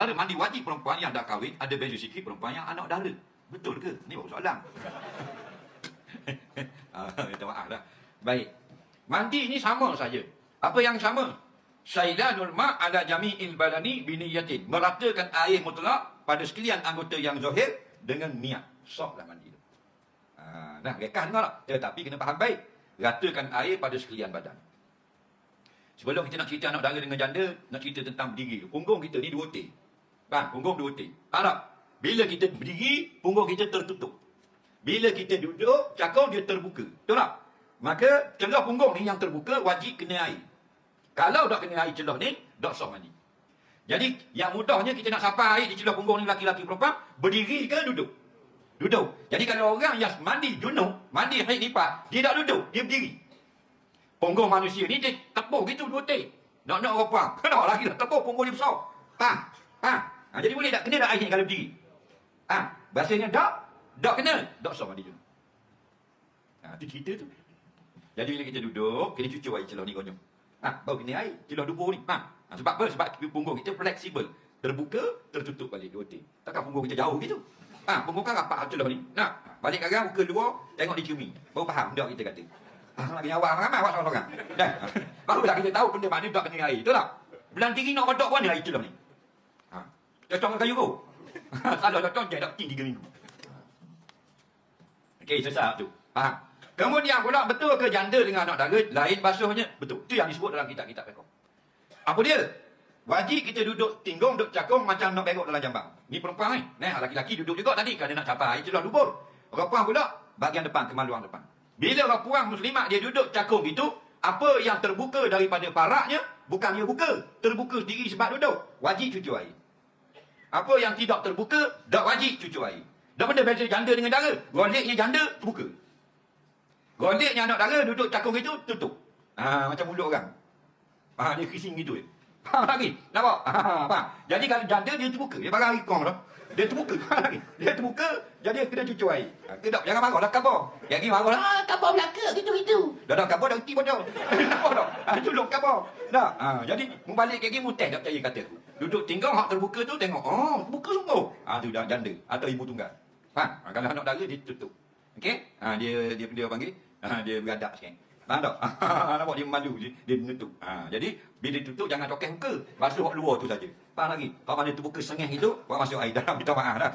Ada mandi wajib perempuan yang dah kahwin, ada beza sikit perempuan yang anak dara. Betul ke? Ni baru soalan. Minta maaf dah. Baik. Mandi ni sama saja. Apa yang sama? Sailanul ma' ala jami'il badani biniyatin. Meratakan air mutlak pada sekalian anggota yang zahir dengan niat. Sahlah mandi tu. Nah, rekah dengar tak? Tetapi kena faham baik. Ratakan air pada sekalian badan. Sebelum kita nak cerita anak dara dengan janda, nak cerita tentang berdiri. Punggung kita ni 2 T. Kan? Punggung 2 T. Harap. Bila kita berdiri, punggung kita tertutup. Bila kita duduk, cakung dia terbuka. Betul tak? Maka celah punggung ni yang terbuka wajib kena air. Kalau tak kena air celah ni, tak sah mandi. Jadi yang mudahnya kita nak sampai air di celah punggung ni laki-laki perempuan, berdiri ke duduk? Duduk. Jadi kalau orang yang mandi junub, mandi haid nifas, dia tak duduk, dia berdiri. Punggung manusia ni dia tepuk gitu 2 T. Nak orang perempuan. Kenapa lagi dah tepuk punggung dia besar? Jadi boleh tak kena tak air ni kalau berdiri? Bahasanya tak kena. Tak sah mandi junub. Itu cerita tu. Jadi bila kita duduk, kena cuci air celah ni konyol. Baru kena air celah dubur ni. Sebab apa? Sebab punggung kita fleksibel. Terbuka, tertutup balik 2 T. Takkan punggung kita jauh gitu. Punggung kan rapat celah ni. Balik kadang buka luar, tengok diciumi. Baru faham dak kita kata. Lagi awak ramai awak seorang. Barulah kita tahu benda mana tak kena air. Betul tak? Belang tinggi nak kodok pun ni air celah ni. Cocok dengan kayu tu. Salah cocok je tak 3 minggu. Okey, selesai tu. Faham? Kemudian pula betul ke janda dengan anak dara lain basuhnya? Betul. Itu yang disebut dalam kitab-kitab fiqh. Apa dia? Wajib kita duduk tinggung, duduk cakung macam nak berok dalam jambang. Ni perempuan ni. Laki-laki duduk juga tadi kerana nak capai air celah dubur. Orang perempuan pula bahagian depan, kemaluan depan. Bila orang perempuan muslimat dia duduk cakung itu, apa yang terbuka daripada paraknya bukannya buka, terbuka sendiri sebab duduk. Wajib cuci air. Apa yang tidak terbuka, tak wajib cuci air. Dah benda beza janda dengan dara. Goleknya janda terbuka. Goleknya anak dara duduk cakung itu tutup. Macam mulut orang. Dia kissing gitu. Faham lagi? Nampak? Faham? Jadi kalau janda dia terbuka. Dia barang ikong dah. Dia terbuka. Faham lagi? Dia terbuka, jadi dia kena cuci air. Kedap, jangan marah dah kabar. Yang ni marah dah. Kabar belaka gitu-gitu. Dah kabar dah reti bodoh. Nampak tak? Culuk kabar. Dah. Jadi membalik kayak gini muteh tak percaya kata. Duduk tinggal hak terbuka tu tengok. Terbuka sungguh. Tu dah janda atau ibu tunggal. Faham? Kalau anak dara dia tutup. Okey? Dia panggil. Dia beradab sikit. Faham tak? Nampak dia malu, dia menutup. Jadi bila tutup jangan tokeh muka. Basuh luar tu saja. Faham lagi? Kalau mana tu buka sengih itu, buat masuk air dalam, minta maaf dah.